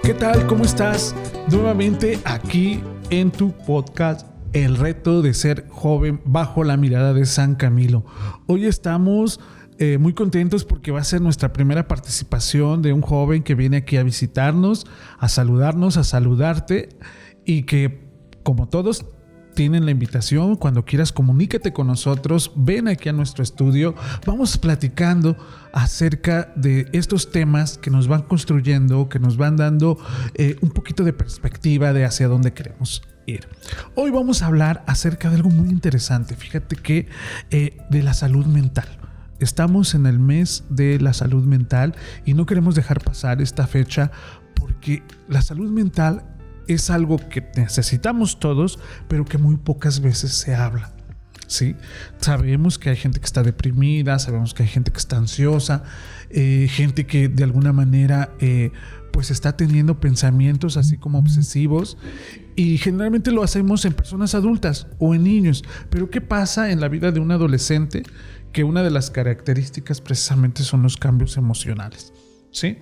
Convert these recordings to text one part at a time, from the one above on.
¿Qué tal? ¿Cómo estás? Nuevamente aquí en tu podcast El reto de ser joven bajo la mirada de San Camilo. Hoy estamos muy contentos porque va a ser nuestra primera participación de un joven que viene aquí a visitarnos, a saludarnos, a saludarte y que, como todos, tienen la invitación. Cuando quieras, comunícate con nosotros, ven aquí a nuestro estudio, vamos platicando acerca de estos temas que nos van construyendo, que nos van dando un poquito de perspectiva de hacia dónde queremos ir. Hoy vamos a hablar acerca de algo muy interesante. Fíjate que de la salud mental. Estamos en el mes de la salud mental y no queremos dejar pasar esta fecha porque la salud mental es algo que necesitamos todos, pero que muy pocas veces se habla, ¿sí? Sabemos que hay gente que está deprimida, sabemos que hay gente que está ansiosa, gente que de alguna manera pues está teniendo pensamientos así como obsesivos, y generalmente lo hacemos en personas adultas o en niños. Pero ¿qué pasa en la vida de un adolescente? Que una de las características precisamente son los cambios emocionales, ¿sí?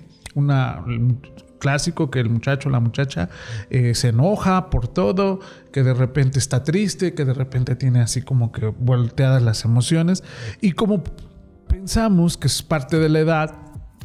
Clásico que el muchacho o la muchacha se enoja por todo, que de repente está triste, que de repente tiene así como que volteadas las emociones, y como pensamos que es parte de la edad,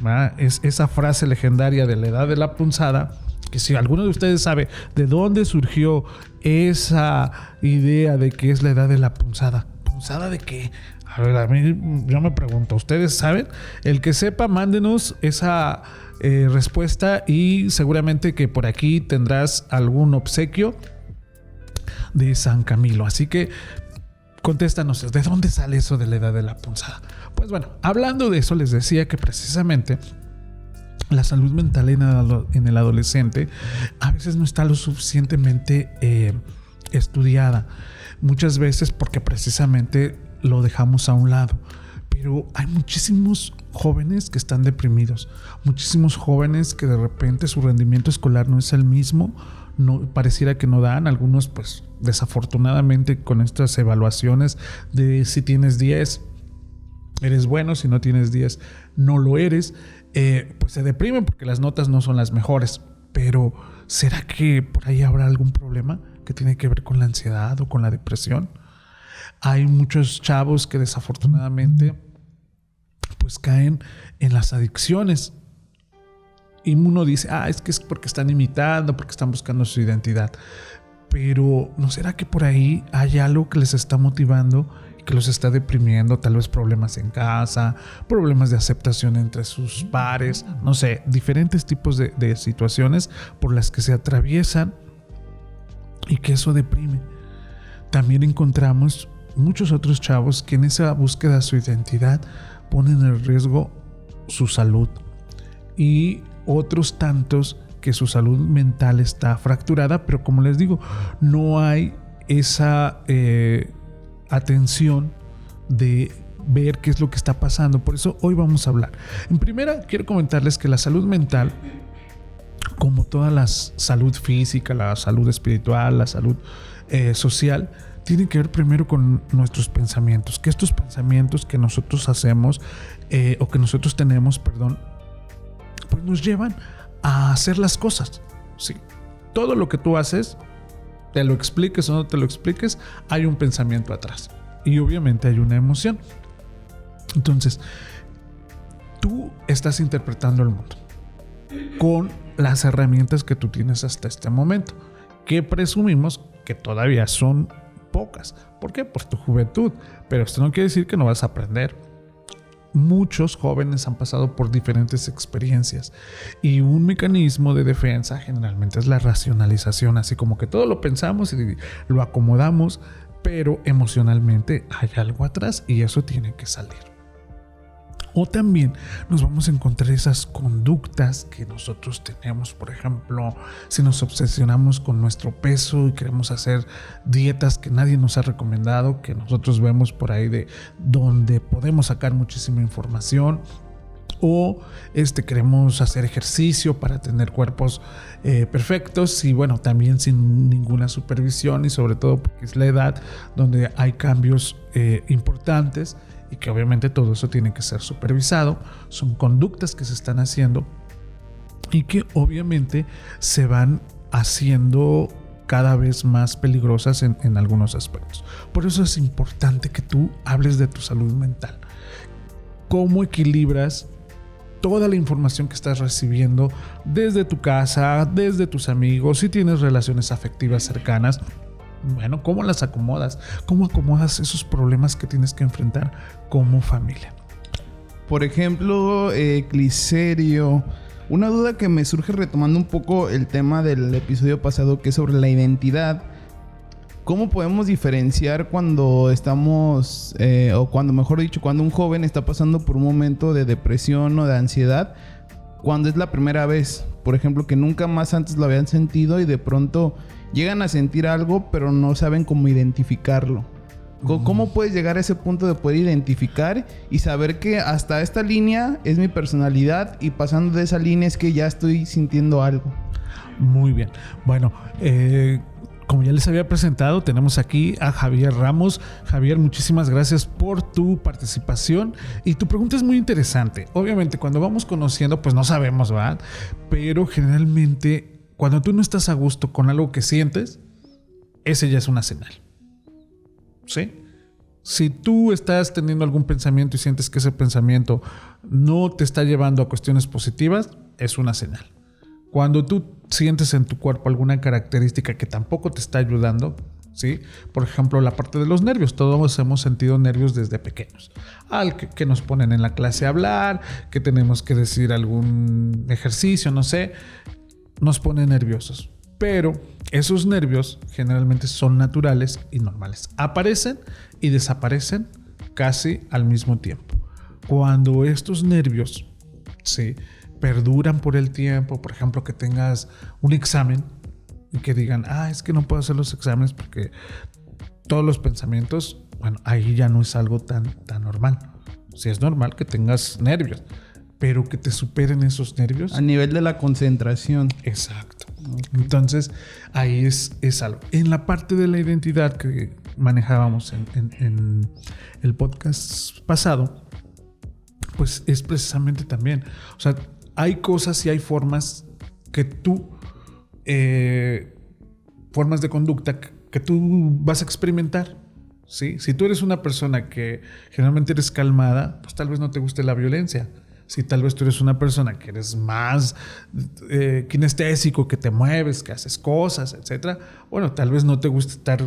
¿verdad? Es esa frase legendaria de la edad de la punzada, que si alguno de ustedes sabe de dónde surgió esa idea de que es la edad de la punzada. ¿Punzada de qué? A ver, a mí yo me pregunto, ¿ustedes saben? El que sepa, mándenos esa respuesta y seguramente que por aquí tendrás algún obsequio de San Camilo. Así que contéstanos, ¿de dónde sale eso de la edad de la punzada? Pues bueno, hablando de eso, les decía que precisamente la salud mental en el adolescente a veces no está lo suficientemente estudiada. Muchas veces porque precisamente lo dejamos a un lado. Pero hay muchísimos jóvenes que están deprimidos, muchísimos jóvenes que de repente su rendimiento escolar no es el mismo, pareciera que no dan. Algunos pues desafortunadamente con estas evaluaciones de si tienes 10 eres bueno, si no tienes 10 no lo eres, pues se deprimen porque las notas no son las mejores. Pero ¿será que por ahí habrá algún problema que tiene que ver con la ansiedad o con la depresión? Hay muchos chavos que desafortunadamente pues caen en las adicciones y uno dice, es porque están imitando, porque están buscando su identidad. Pero ¿no será que por ahí hay algo que les está motivando y que los está deprimiendo? Tal vez problemas en casa, problemas de aceptación entre sus pares, no sé, diferentes tipos de situaciones por las que se atraviesan y que eso deprime. También encontramos muchos otros chavos que en esa búsqueda de su identidad ponen en riesgo su salud, y otros tantos que su salud mental está fracturada, pero como les digo, no hay esa atención de ver qué es lo que está pasando. Por eso hoy vamos a hablar. En primera, quiero comentarles que la salud mental, como toda la salud física, la salud espiritual, la salud social, tiene que ver primero con nuestros pensamientos, que estos pensamientos que nosotros hacemos o que nosotros tenemos, pues nos llevan a hacer las cosas, ¿sí? Todo lo que tú haces, te lo expliques o no te lo expliques, hay un pensamiento atrás y obviamente hay una emoción. Entonces, tú estás interpretando el mundo con las herramientas que tú tienes hasta este momento, que presumimos que todavía son pocas. ¿Por qué? Por tu juventud. Pero esto no quiere decir que no vas a aprender. Muchos jóvenes han pasado por diferentes experiencias y un mecanismo de defensa generalmente es la racionalización, así como que todo lo pensamos y lo acomodamos, pero emocionalmente hay algo atrás y eso tiene que salir. O también nos vamos a encontrar esas conductas que nosotros tenemos. Por ejemplo, si nos obsesionamos con nuestro peso y queremos hacer dietas que nadie nos ha recomendado, que nosotros vemos por ahí de donde podemos sacar muchísima información. O queremos hacer ejercicio para tener cuerpos perfectos y bueno, también sin ninguna supervisión, y sobre todo porque es la edad donde hay cambios importantes y que obviamente todo eso tiene que ser supervisado. Son conductas que se están haciendo y que obviamente se van haciendo cada vez más peligrosas en algunos aspectos. Por eso es importante que tú hables de tu salud mental. ¿Cómo equilibras toda la información que estás recibiendo desde tu casa, desde tus amigos, si tienes relaciones afectivas cercanas? Bueno, ¿cómo las acomodas? ¿Cómo acomodas esos problemas que tienes que enfrentar como familia? Por ejemplo, Cliserio, una duda que me surge retomando un poco el tema del episodio pasado, que es sobre la identidad. ¿Cómo podemos diferenciar cuando estamos, o cuando, mejor dicho, cuando un joven está pasando por un momento de depresión o de ansiedad, cuando es la primera vez? Por ejemplo, que nunca más antes lo habían sentido y de pronto llegan a sentir algo, pero no saben cómo identificarlo. ¿Cómo puedes llegar a ese punto de poder identificar y saber que hasta esta línea es mi personalidad y pasando de esa línea es que ya estoy sintiendo algo? Muy bien. Bueno, como ya les había presentado, tenemos aquí a Javier Ramos. Javier, muchísimas gracias por tu participación y tu pregunta es muy interesante. Obviamente, cuando vamos conociendo, pues no sabemos, ¿verdad? Pero generalmente, cuando tú no estás a gusto con algo que sientes, ese ya es una señal. ¿Sí? Si tú estás teniendo algún pensamiento y sientes que ese pensamiento no te está llevando a cuestiones positivas, es una señal. Cuando tú sientes en tu cuerpo alguna característica que tampoco te está ayudando, ¿sí? Por ejemplo, la parte de los nervios. Todos hemos sentido nervios desde pequeños. Que nos ponen en la clase a hablar, que tenemos que decir algún ejercicio, no sé, nos pone nerviosos. Pero esos nervios generalmente son naturales y normales. Aparecen y desaparecen casi al mismo tiempo. Cuando estos nervios, ¿sí?, perduran por el tiempo, por ejemplo, que tengas un examen y que digan, es que no puedo hacer los exámenes porque todos los pensamientos, bueno, ahí ya no es algo tan normal. Sí es normal que tengas nervios, pero que te superen esos nervios. A nivel de la concentración. Exacto. Okay. Entonces, ahí es algo. En la parte de la identidad que manejábamos en el podcast pasado, pues es precisamente también, o sea, hay cosas y hay formas que tú, formas de conducta que tú vas a experimentar, ¿sí? Si tú eres una persona que generalmente eres calmada, pues tal vez no te guste la violencia. Si tal vez tú eres una persona que eres más kinestésico, que te mueves, que haces cosas, etcétera, bueno, tal vez no te guste estar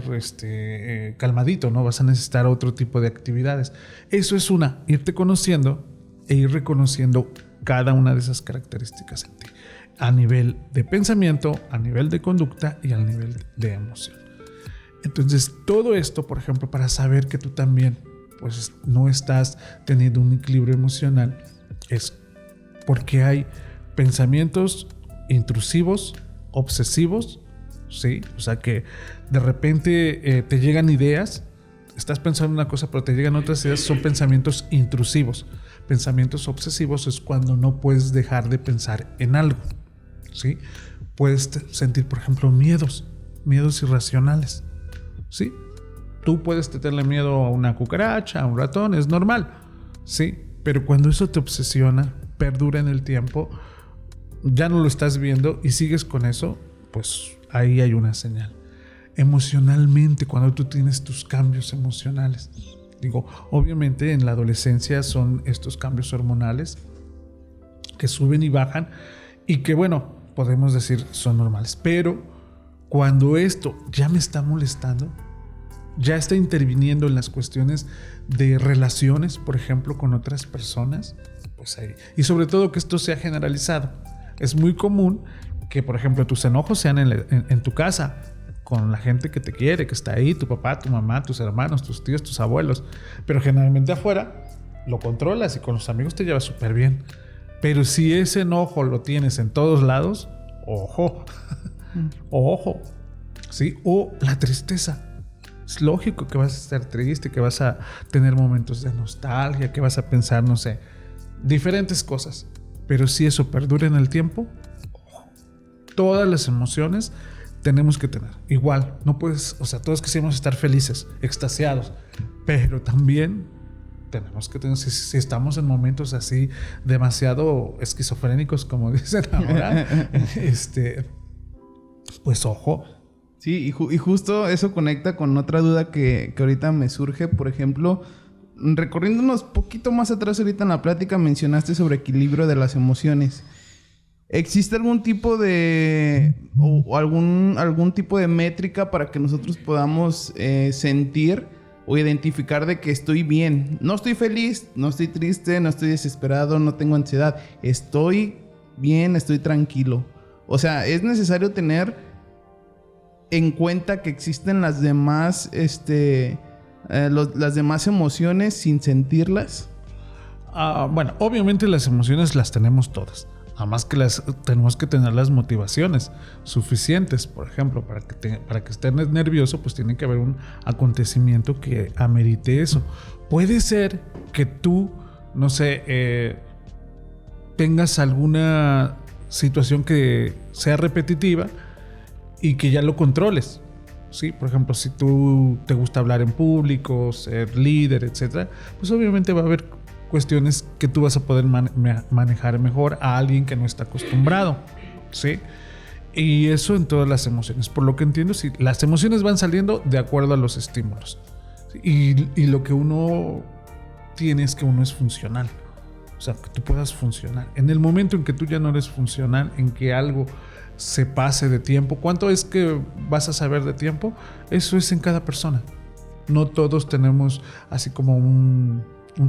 calmadito, ¿no? Vas a necesitar otro tipo de actividades. Eso es irte conociendo e ir reconociendo cada una de esas características en ti, a nivel de pensamiento, a nivel de conducta y al nivel de emoción. Entonces, todo esto, por ejemplo, para saber que tú también pues no estás teniendo un equilibrio emocional, es porque hay pensamientos intrusivos, obsesivos, ¿sí? O sea que de repente te llegan ideas, estás pensando una cosa pero te llegan otras ideas, son pensamientos intrusivos. Pensamientos obsesivos es cuando no puedes dejar de pensar en algo, ¿sí? Puedes sentir, por ejemplo, miedos irracionales, ¿sí? Tú puedes tenerle miedo a una cucaracha, a un ratón, es normal, ¿sí? Pero cuando eso te obsesiona, perdura en el tiempo, ya no lo estás viendo y sigues con eso, pues ahí hay una señal. Emocionalmente, cuando tú tienes tus cambios emocionales, digo, obviamente en la adolescencia son estos cambios hormonales que suben y bajan y que, bueno, podemos decir son normales. Pero cuando esto ya me está molestando, ya está interviniendo en las cuestiones de relaciones, por ejemplo, con otras personas, pues ahí. Y sobre todo que esto sea generalizado. Es muy común que, por ejemplo, tus enojos sean en tu casa, con la gente que te quiere, que está ahí, tu papá, tu mamá, tus hermanos, tus tíos, tus abuelos. Pero generalmente afuera lo controlas y con los amigos te llevas súper bien. Pero si ese enojo lo tienes en todos lados, ojo, ojo, ¿sí? O la tristeza. Es lógico que vas a estar triste, que vas a tener momentos de nostalgia, que vas a pensar, no sé, diferentes cosas. Pero si eso perdura en el tiempo, ojo, todas las emociones tenemos que tener. Igual, no puedes, o sea, todos quisimos estar felices, extasiados, pero también tenemos que tener, si estamos en momentos así demasiado esquizofrénicos, como dicen ahora, pues ojo. Sí, y justo eso conecta con otra duda que ahorita me surge. Por ejemplo, recorriéndonos poquito más atrás ahorita en la plática, mencionaste sobre equilibrio de las emociones. ¿Existe algún tipo de... o algún tipo de métrica para que nosotros podamos sentir o identificar de que estoy bien? No estoy feliz, no estoy triste, no estoy desesperado, no tengo ansiedad. Estoy bien, estoy tranquilo. O sea, es necesario tener en cuenta que existen las demás, las demás emociones sin sentirlas. Bueno, obviamente las emociones las tenemos todas. Nada más que tenemos que tener las motivaciones suficientes. Por ejemplo, para que estés nervioso, pues tiene que haber un acontecimiento que amerite eso. Puede ser que tú, no sé, tengas alguna situación que sea repetitiva y que ya lo controles, ¿sí? Por ejemplo, si tú te gusta hablar en público, ser líder, etcétera, pues obviamente va a haber cuestiones que tú vas a poder manejar mejor a alguien que no está acostumbrado, ¿sí? Y eso en todas las emociones. Por lo que entiendo, sí, las emociones van saliendo de acuerdo a los estímulos. ¿Sí? Y lo que uno tiene es que uno es funcional. O sea, que tú puedas funcionar. En el momento en que tú ya no eres funcional, en que algo se pase de tiempo. ¿Cuánto es que vas a saber de tiempo? Eso es en cada persona. No todos tenemos así como un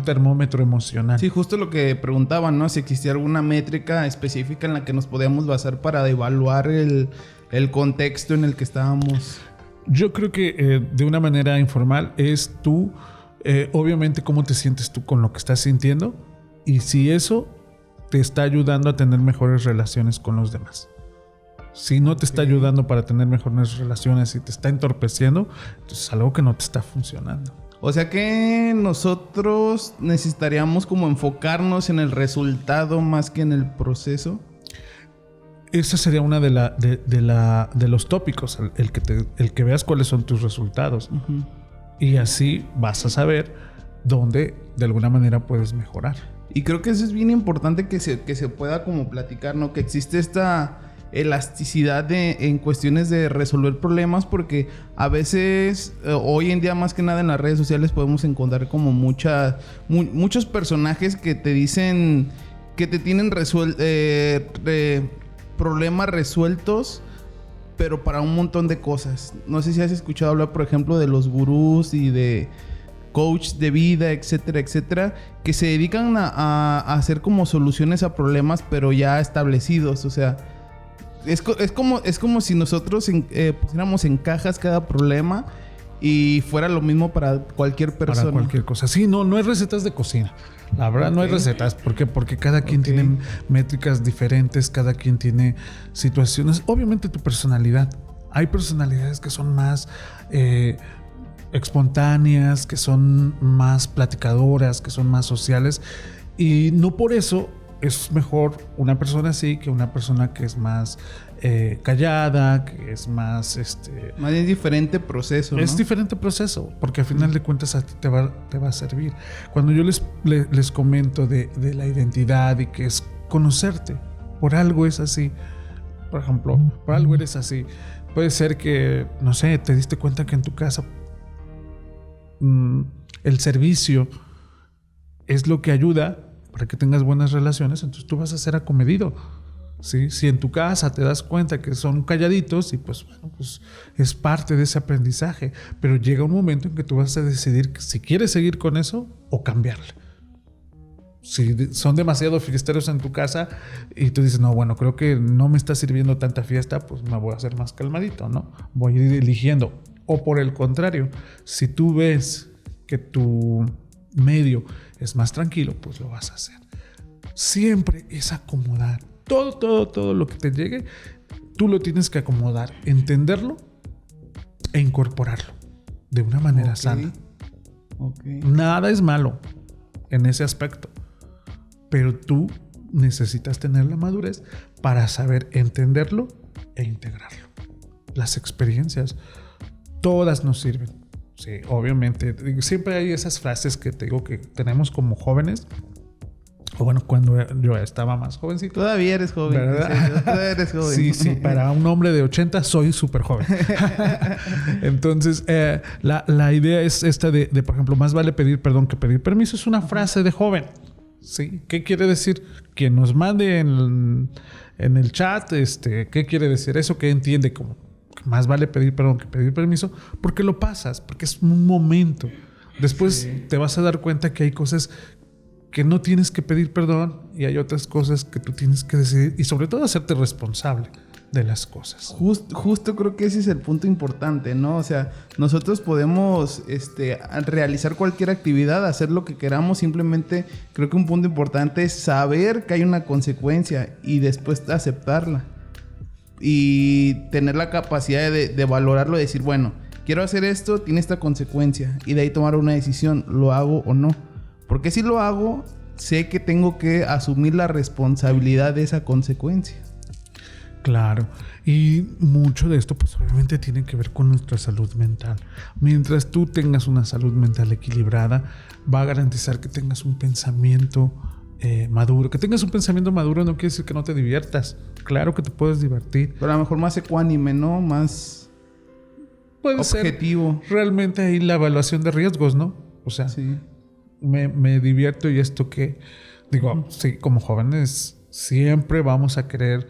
termómetro emocional. Sí, justo lo que preguntaban, ¿no? Si existía alguna métrica específica en la que nos podíamos basar para evaluar el contexto en el que estábamos. Yo creo que de una manera informal es tú, obviamente, cómo te sientes tú con lo que estás sintiendo y si eso te está ayudando a tener mejores relaciones con los demás. Si no te está ayudando para tener mejores relaciones y te está entorpeciendo, entonces es algo que no te está funcionando. O sea que nosotros necesitaríamos como enfocarnos en el resultado más que en el proceso. Esa sería una de los tópicos, el que veas cuáles son tus resultados. Uh-huh. Y así vas a saber dónde de alguna manera puedes mejorar. Y creo que eso es bien importante que se pueda como platicar, ¿no? Que existe esta elasticidad en cuestiones de resolver problemas, porque a veces hoy en día más que nada en las redes sociales podemos encontrar como muchos personajes que te dicen que te tienen problemas resueltos, pero para un montón de cosas. No sé si has escuchado hablar, por ejemplo, de los gurús y de coach de vida, etcétera, etcétera, que se dedican a hacer como soluciones a problemas, pero ya establecidos. O sea, es como si nosotros pusiéramos en cajas cada problema y fuera lo mismo para cualquier persona. Para cualquier cosa. Sí, no hay recetas de cocina. La verdad, no hay recetas. ¿Por qué? Porque cada quien tiene métricas diferentes, cada quien tiene situaciones. Obviamente tu personalidad. Hay personalidades que son más espontáneas, que son más platicadoras, que son más sociales. Y no por eso es mejor una persona así que una persona que es más callada, que es más... Más bien diferente proceso, ¿no? Es diferente proceso, porque al final de cuentas a ti te va a servir. Cuando yo les comento de la identidad y que es conocerte, por algo es así. Por ejemplo, por algo eres así. Puede ser que, no sé, te diste cuenta que en tu casa el servicio es lo que ayuda para que tengas buenas relaciones, entonces tú vas a ser acomedido, ¿sí? Si en tu casa te das cuenta que son calladitos y pues bueno, pues es parte de ese aprendizaje, pero llega un momento en que tú vas a decidir si quieres seguir con eso o cambiarle. Si son demasiado fiesteros en tu casa y tú dices, no, bueno, creo que no me está sirviendo tanta fiesta, pues me voy a hacer más calmadito, ¿no? Voy a ir eligiendo. O por el contrario, si tú ves que tu medio es más tranquilo, pues lo vas a hacer. Siempre es acomodar. Todo lo que te llegue, tú lo tienes que acomodar, entenderlo e incorporarlo de una manera sana. Nada es malo en ese aspecto, pero tú necesitas tener la madurez para saber entenderlo e integrarlo. Las experiencias, todas nos sirven. Sí, obviamente. Siempre hay esas frases que te digo que tenemos como jóvenes. O bueno, cuando yo estaba más jovencito. Todavía eres joven. ¿Verdad? Todavía eres joven. Sí, sí. Para un hombre de 80 soy súper joven. Entonces, la idea es esta de, por ejemplo, más vale pedir perdón que pedir permiso. Es una frase de joven. ¿Sí? ¿Qué quiere decir? Quien nos mande en el chat, ¿qué quiere decir eso? ¿Qué entiende? Como más vale pedir perdón que pedir permiso. Porque lo pasas. Porque es un momento. Después te vas a dar cuenta que hay cosas que no tienes que pedir perdón y hay otras cosas que tú tienes que decidir y sobre todo hacerte responsable de las cosas. Justo creo que ese es el punto importante, ¿no? O sea, nosotros podemos realizar cualquier actividad, hacer lo que queramos, simplemente creo que un punto importante es saber que hay una consecuencia y después aceptarla. Y tener la capacidad de valorarlo y decir, bueno, quiero hacer esto, tiene esta consecuencia. Y de ahí tomar una decisión, ¿lo hago o no? Porque si lo hago, sé que tengo que asumir la responsabilidad de esa consecuencia. Claro. Y mucho de esto, pues obviamente tiene que ver con nuestra salud mental. Mientras tú tengas una salud mental equilibrada, va a garantizar que tengas un pensamiento maduro. Que tengas un pensamiento maduro no quiere decir que no te diviertas. Claro que te puedes divertir. Pero a lo mejor más ecuánime, ¿no? Más puede objetivo. Ser realmente ahí la evaluación de riesgos, ¿no? O sea, sí. me divierto y esto que... Digo, sí, como jóvenes siempre vamos a querer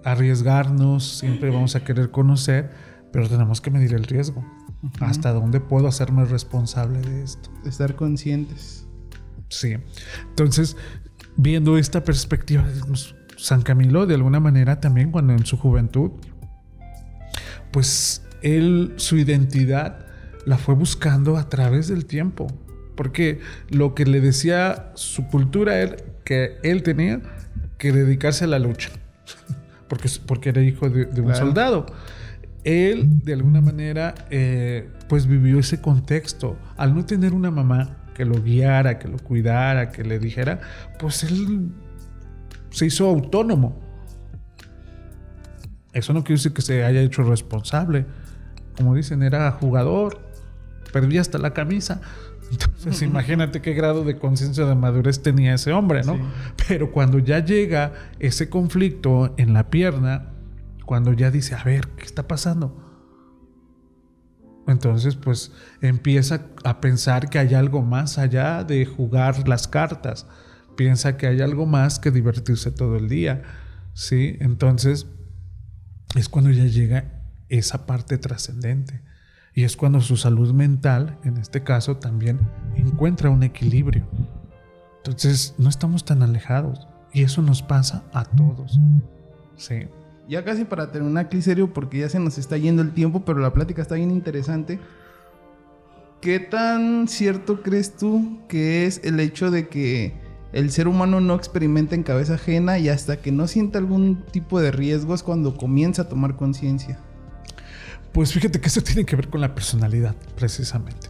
arriesgarnos, siempre vamos a querer conocer, pero tenemos que medir el riesgo. ¿Hasta dónde puedo hacerme responsable de esto? Estar conscientes. Sí. Entonces, viendo esta perspectiva, San Camilo, de alguna manera también cuando en su juventud, pues su identidad la fue buscando a través del tiempo. Porque lo que le decía su cultura era que él tenía que dedicarse a la lucha. Porque era hijo de un soldado. Él, de alguna manera, pues vivió ese contexto. Al no tener una mamá que lo guiara, que lo cuidara, que le dijera, pues él se hizo autónomo. Eso no quiere decir que se haya hecho responsable. Como dicen, era jugador. Perdía hasta la camisa. Entonces imagínate qué grado de conciencia de madurez tenía ese hombre, ¿no? Sí. Pero cuando ya llega ese conflicto en la pierna, cuando ya dice, a ver, ¿qué está pasando? Entonces pues empieza a pensar que hay algo más allá de jugar las cartas. Piensa que hay algo más que divertirse todo el día, ¿sí? Entonces es cuando ya llega esa parte trascendente. Y es cuando su salud mental, en este caso, también encuentra un equilibrio. Entonces, no estamos tan alejados. Y eso nos pasa a todos. Sí. Ya casi para terminar, Cliserio, porque ya se nos está yendo el tiempo, pero la plática está bien interesante. ¿Qué tan cierto crees tú que es el hecho de que el ser humano no experimenta en cabeza ajena y hasta que no sienta algún tipo de riesgo es cuando comienza a tomar conciencia? Pues fíjate que eso tiene que ver con la personalidad, precisamente.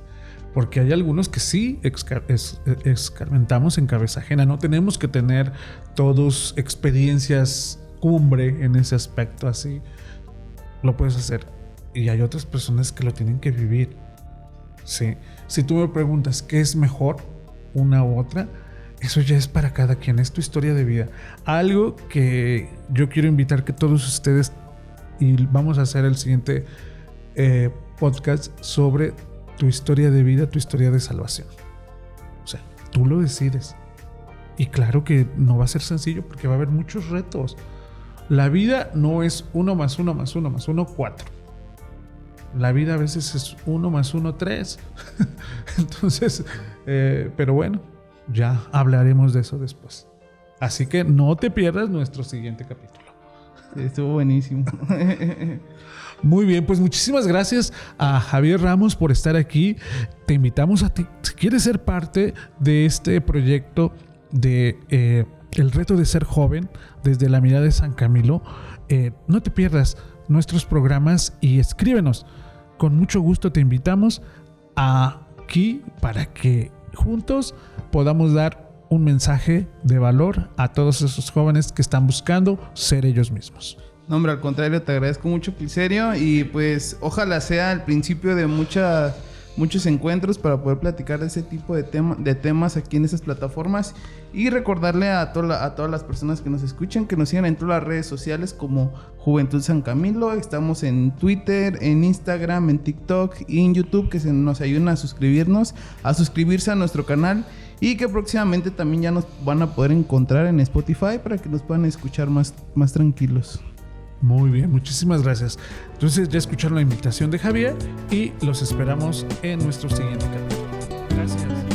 Porque hay algunos que sí experimentamos en cabeza ajena. No tenemos que tener todos experiencias cumbre en ese aspecto así. Lo puedes hacer. Y hay otras personas que lo tienen que vivir. Sí. Si tú me preguntas qué es mejor, una u otra, eso ya es para cada quien. Es tu historia de vida. Algo que yo quiero invitar que todos ustedes, y vamos a hacer el siguiente podcast sobre tu historia de vida, tu historia de salvación. O sea, tú lo decides. Y claro que no va a ser sencillo porque va a haber muchos retos. La vida no es 1 más 1 más 1 más 1, 4. La vida a veces es 1 más 1, 3. Entonces, pero bueno, ya hablaremos de eso después. Así que no te pierdas nuestro siguiente capítulo. Estuvo buenísimo. Muy bien, pues muchísimas gracias a Javier Ramos por estar aquí. Te invitamos a ti, si quieres ser parte de este proyecto de El Reto de Ser Joven desde la Mirada de San Camilo, no te pierdas nuestros programas y escríbenos. Con mucho gusto te invitamos aquí para que juntos podamos dar un mensaje de valor a todos esos jóvenes que están buscando ser ellos mismos. No, hombre, al contrario, te agradezco mucho, Cliserio, y pues ojalá sea el principio de muchas muchos encuentros para poder platicar de ese tipo de temas aquí en esas plataformas. Y recordarle a todas las personas que nos escuchan que nos sigan en todas las redes sociales como Juventud San Camilo. Estamos en Twitter, en Instagram, en TikTok y en YouTube, que nos ayuden a suscribirse a nuestro canal, y que próximamente también ya nos van a poder encontrar en Spotify para que nos puedan escuchar más tranquilos. Muy bien, muchísimas gracias. Entonces ya escucharon la invitación de Javier y los esperamos en nuestro siguiente capítulo. Gracias.